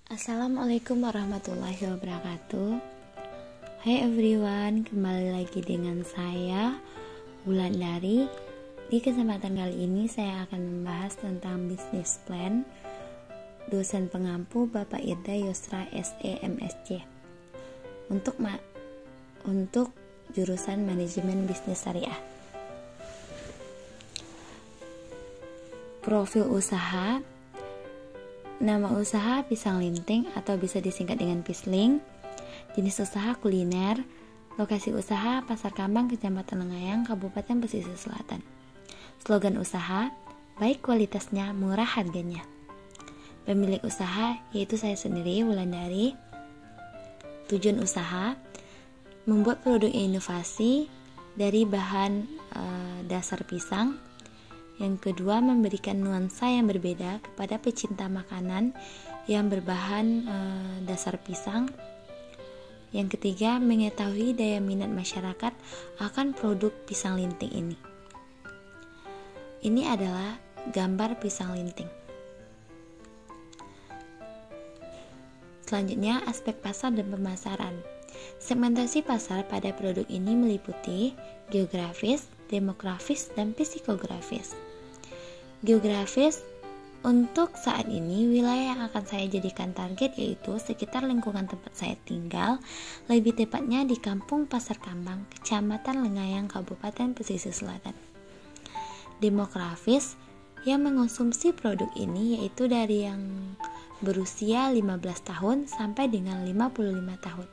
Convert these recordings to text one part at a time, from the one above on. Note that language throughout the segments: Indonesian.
Assalamualaikum warahmatullahi wabarakatuh. Hai everyone, kembali lagi dengan saya Wulandari. Di kesempatan kali ini saya akan membahas tentang bisnis plan dosen pengampu Bapak Irda Yosra SE MSc untuk jurusan manajemen bisnis syariah. Profil usaha. Nama usaha Pisang Linting atau bisa disingkat dengan Pisling. Jenis usaha kuliner. Lokasi usaha Pasar Kambang, Kecamatan Lengayang, Kabupaten Pesisir Selatan. Slogan usaha, baik kualitasnya, murah harganya. Pemilik usaha yaitu saya sendiri, Wulandari. Tujuan usaha, membuat produk inovasi dari bahan dasar pisang. Yang kedua, memberikan nuansa yang berbeda kepada pecinta makanan yang berbahan dasar pisang. Yang ketiga, mengetahui daya minat masyarakat akan produk pisang linting ini. Ini adalah gambar pisang linting. Selanjutnya, aspek pasar dan pemasaran. Segmentasi pasar pada produk ini meliputi geografis, demografis, dan psikografis. Geografis, untuk saat ini wilayah yang akan saya jadikan target yaitu sekitar lingkungan tempat saya tinggal, lebih tepatnya di Kampung Pasar Kambang, Kecamatan Lengayang, Kabupaten Pesisir Selatan. Demografis, yang mengonsumsi produk ini yaitu dari yang berusia 15 tahun sampai dengan 55 tahun.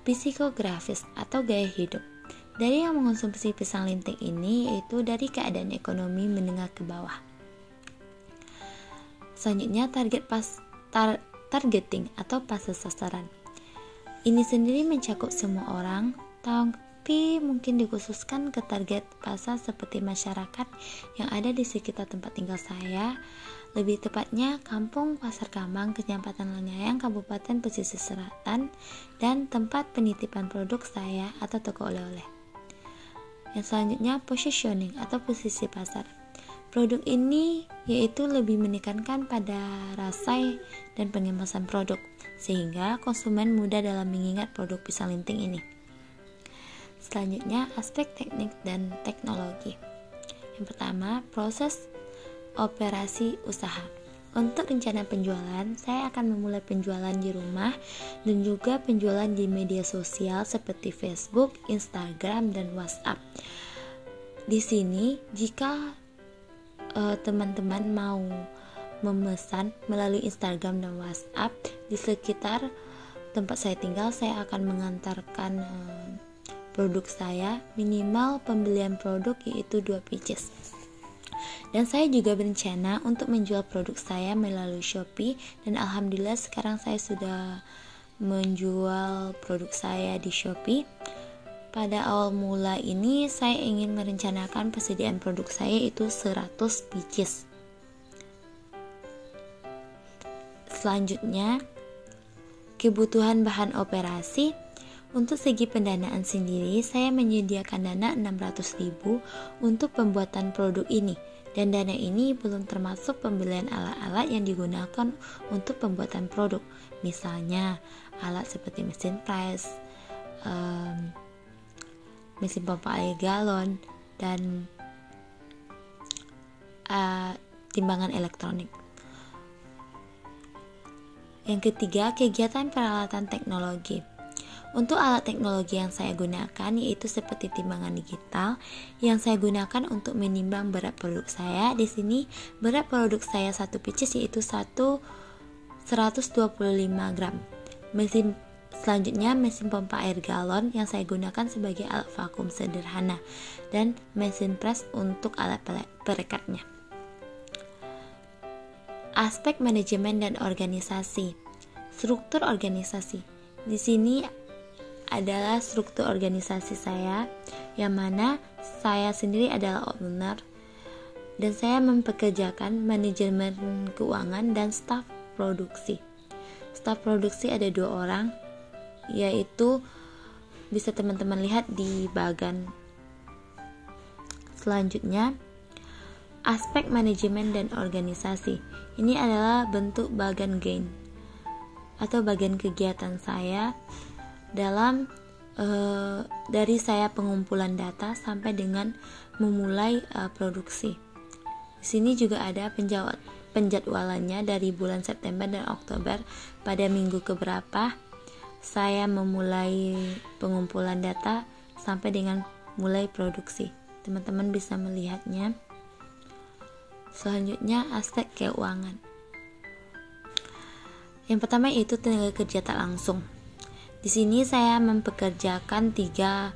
Psikografis atau gaya hidup, dari yang mengonsumsi pisang linting ini yaitu dari keadaan ekonomi menengah ke bawah. Selanjutnya, targeting atau pasar sasaran. Ini sendiri mencakup semua orang, tapi mungkin dikhususkan ke target pasar seperti masyarakat yang ada di sekitar tempat tinggal saya, lebih tepatnya Kampung Pasar Kambang, Kecamatan Lengayang, Kabupaten Pesisir Selatan, dan tempat penitipan produk saya atau toko oleh-oleh. Yang selanjutnya, positioning atau posisi pasar. Produk ini yaitu lebih menekankan pada rasa dan pengemasan produk, sehingga konsumen mudah dalam mengingat produk pisang linting ini. Selanjutnya, aspek teknik dan teknologi. Yang pertama, proses operasi usaha. Untuk rencana penjualan, saya akan memulai penjualan di rumah dan juga penjualan di media sosial seperti Facebook, Instagram, dan WhatsApp. Di sini, jika teman-teman mau memesan melalui Instagram dan WhatsApp di sekitar tempat saya tinggal, saya akan mengantarkan produk saya. Minimal pembelian produk yaitu 2 pieces. Dan saya juga berencana untuk menjual produk saya melalui Shopee, dan alhamdulillah sekarang saya sudah menjual produk saya di Shopee. Pada awal mula ini saya ingin merencanakan persediaan produk saya itu 100 pieces. Selanjutnya, kebutuhan bahan operasi. Untuk segi pendanaan sendiri, saya menyediakan dana 600.000 untuk pembuatan produk ini. Dan dana ini belum termasuk pembelian alat-alat yang digunakan untuk pembuatan produk. Misalnya, alat seperti mesin press, mesin pompa air galon, dan timbangan elektronik. Yang ketiga, kegiatan peralatan teknologi. Untuk alat teknologi yang saya gunakan yaitu seperti timbangan digital yang saya gunakan untuk menimbang berat produk saya. Di sini berat produk saya 1 pieces yaitu 125 gram. Selanjutnya, mesin pompa air galon yang saya gunakan sebagai alat vakum sederhana, dan mesin press untuk alat perekatnya. Aspek manajemen dan organisasi. Struktur organisasi. Di sini adalah struktur organisasi saya, yang mana saya sendiri adalah owner dan saya mempekerjakan manajemen keuangan dan staf produksi. Staf produksi ada 2 orang, yaitu bisa teman-teman lihat di bagan. Selanjutnya, aspek manajemen dan organisasi. Ini adalah bentuk bagan gain. atau bagian kegiatan saya dalam dari saya pengumpulan data sampai dengan memulai produksi. Di sini juga ada penjadwalannya dari bulan September dan Oktober, pada minggu keberapa saya memulai pengumpulan data sampai dengan mulai produksi. Teman-teman bisa melihatnya. Selanjutnya, aspek keuangan. Yang pertama itu tenaga kerja tak langsung. Di sini saya mempekerjakan 3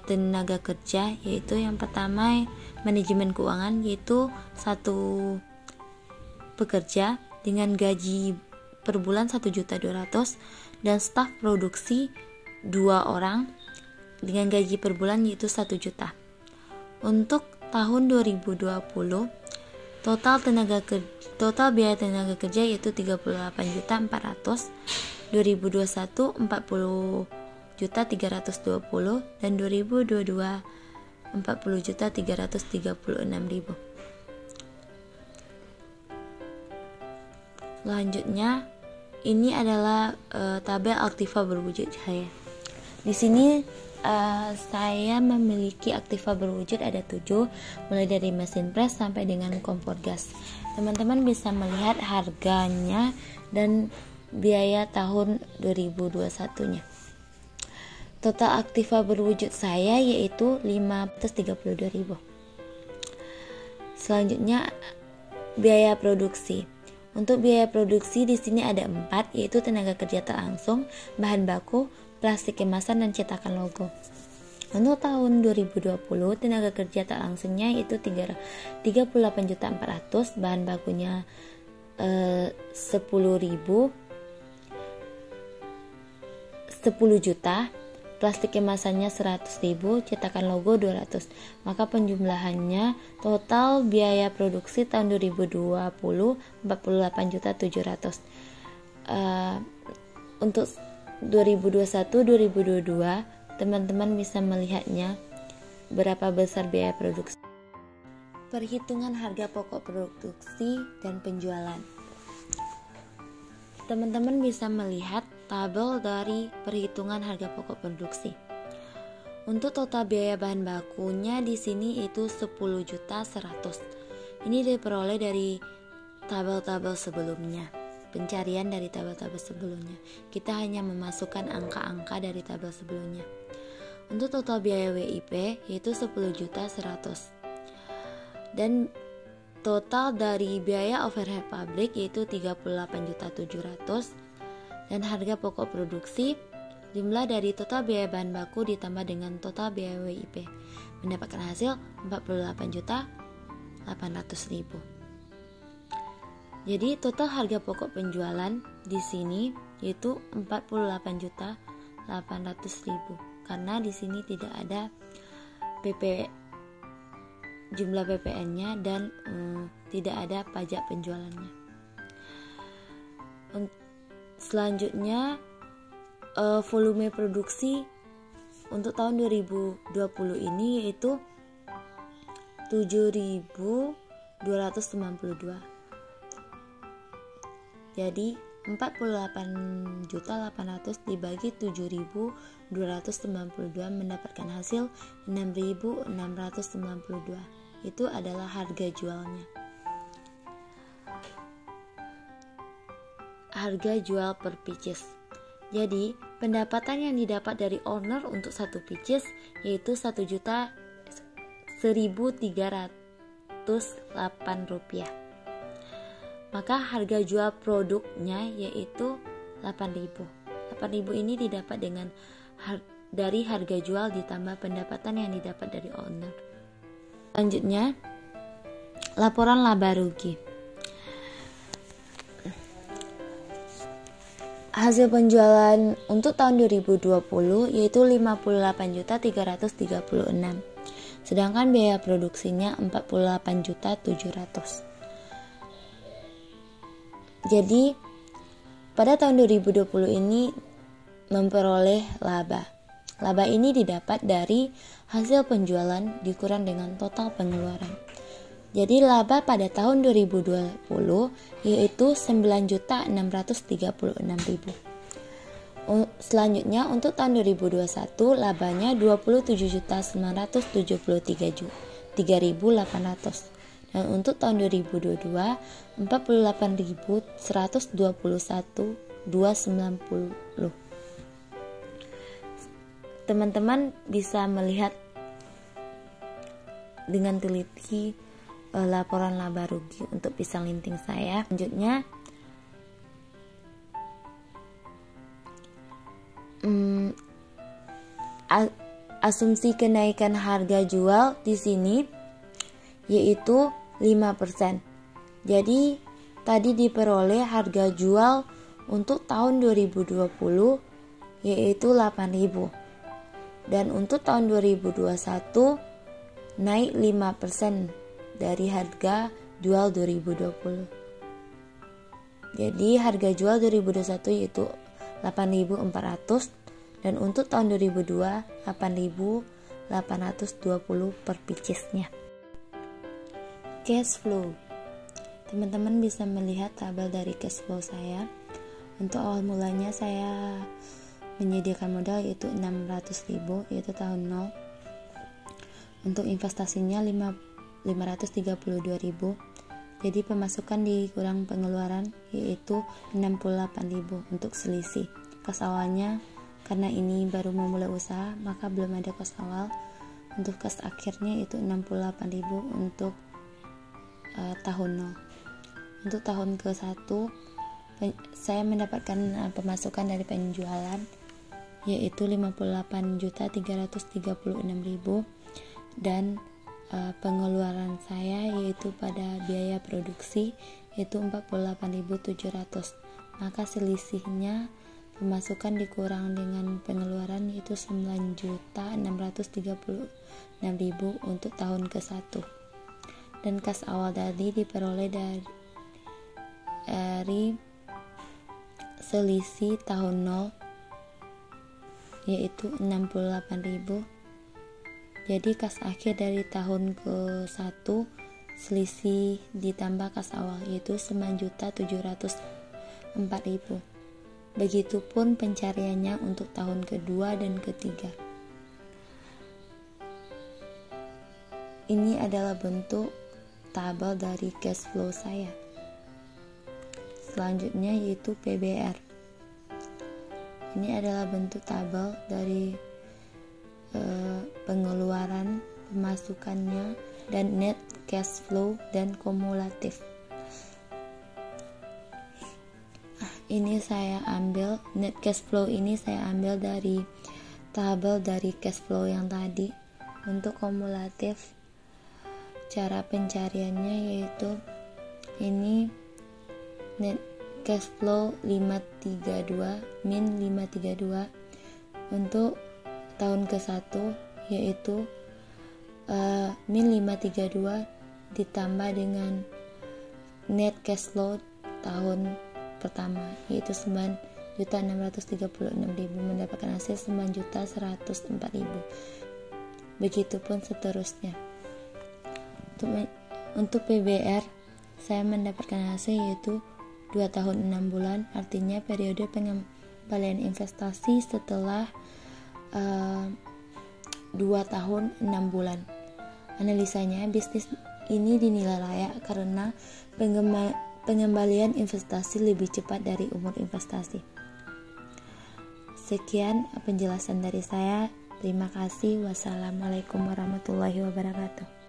tenaga kerja, yaitu yang pertama manajemen keuangan, yaitu 1 pekerja dengan gaji per bulan 1.200.000 dan staf produksi 2 orang dengan gaji per bulan yaitu 1 juta. Untuk tahun 2020 total biaya tenaga kerja yaitu 38.400.000, 2021 40.320.000 dan 2022 40.336.000. Selanjutnya, ini adalah tabel aktiva berwujud saya. Di sini saya memiliki aktiva berwujud ada 7, mulai dari mesin pres sampai dengan kompor gas. Teman-teman bisa melihat harganya dan biaya tahun 2021-nya. Total aktiva berwujud saya yaitu 532.000. Selanjutnya, biaya produksi. Untuk biaya produksi di sini ada 4, yaitu tenaga kerja tak langsung, bahan baku, plastik kemasan dan cetakan logo. Untuk tahun 2020 tenaga kerja tak langsungnya itu 38.400.000, bahan bakunya 10 juta, plastik kemasannya 100.000, cetakan logo 200. Maka penjumlahannya total biaya produksi tahun 2020 48.700.000. Untuk 2021-2022 teman-teman bisa melihatnya berapa besar biaya produksi. Perhitungan harga pokok produksi dan penjualan. Teman-teman bisa melihat tabel dari perhitungan harga pokok produksi. Untuk total biaya bahan bakunya di sini itu 10.100.000. Ini diperoleh dari tabel-tabel sebelumnya. Pencarian dari tabel-tabel sebelumnya. Kita hanya memasukkan angka-angka dari tabel sebelumnya. Untuk total biaya WIP yaitu 10.100.000. Dan total dari biaya overhead pabrik yaitu 38.700.000 dan harga pokok produksi jumlah dari total biaya bahan baku ditambah dengan total biaya WIP mendapatkan hasil 48.800.000. Jadi total harga pokok penjualan di sini yaitu 48.800.000 karena di sini tidak ada jumlah PPN-nya dan tidak ada pajak penjualannya. Selanjutnya volume produksi untuk tahun 2020 ini yaitu 7.292. Jadi 48.800 dibagi 7.292 mendapatkan hasil 6.692. Itu adalah harga jualnya. Harga jual per pieces. Jadi pendapatan yang didapat dari owner untuk satu pieces yaitu 1.1.308 rupiah. Maka harga jual produknya yaitu 8.000. 8.000 ini didapat dengan dari harga jual ditambah pendapatan yang didapat dari owner. Selanjutnya, laporan laba rugi. Hasil penjualan untuk tahun 2020 yaitu 58.336. Sedangkan biaya produksinya 48.700. Jadi pada tahun 2020 ini memperoleh laba. Laba ini didapat dari hasil penjualan dikurang dengan total pengeluaran. Jadi laba pada tahun 2020 yaitu 9.636.000. Selanjutnya untuk tahun 2021 labanya 27.973.800. Dan untuk tahun 2022 48.121.290. Teman-teman bisa melihat dengan teliti laporan laba rugi untuk pisang linting saya. Selanjutnya asumsi kenaikan harga jual di sini yaitu 5%. Jadi tadi diperoleh harga jual untuk tahun 2020 yaitu 8.000. Dan untuk tahun 2021 naik 5% dari harga jual 2020. Jadi harga jual 2021 yaitu 8.400 dan untuk tahun 2002 8.820 per picisnya. Cash flow. Teman-teman bisa melihat tabel dari cash flow saya. Untuk awal mulanya saya menyediakan modal yaitu 600.000 yaitu tahun 0. Untuk investasinya 532.000. Jadi pemasukan dikurang pengeluaran yaitu 68.000 untuk selisih. Kas awalnya karena ini baru memulai usaha maka belum ada kas awal. Untuk kas akhirnya itu 68.000 untuk tahun 0. Untuk tahun ke-1 saya mendapatkan pemasukan dari penjualan yaitu 58.336.000 dan pengeluaran saya yaitu pada biaya produksi yaitu 48.700. Maka selisihnya pemasukan dikurang dengan pengeluaran yaitu 9.636.000 untuk tahun ke-1. Dan kas awal tadi diperoleh dari selisih tahun 0 yaitu 68.000. Jadi kas akhir dari tahun ke-1 selisih ditambah kas awal yaitu 9.704.000. Begitupun pencariannya untuk tahun kedua dan ketiga. Ini adalah bentuk tabel dari cash flow saya. Selanjutnya yaitu PBR. Ini adalah bentuk tabel dari pengeluaran, pemasukannya, dan net cash flow dan kumulatif. Ini saya ambil net cash flow ini saya ambil dari tabel dari cash flow yang tadi. Untuk kumulatif cara pencariannya yaitu ini net cash flow 532 min 532 untuk tahun ke-1 yaitu min 532 ditambah dengan net cash flow tahun pertama yaitu 9.636.000 mendapatkan hasil 9.104.000. Begitupun seterusnya. Untuk PBR saya mendapatkan hasil yaitu 2 tahun 6 bulan, artinya periode pengembalian investasi setelah 2 tahun 6 bulan. Analisanya, bisnis ini dinilai layak karena pengembalian investasi lebih cepat dari umur investasi. Sekian penjelasan dari saya. Terima kasih. Wassalamualaikum warahmatullahi wabarakatuh.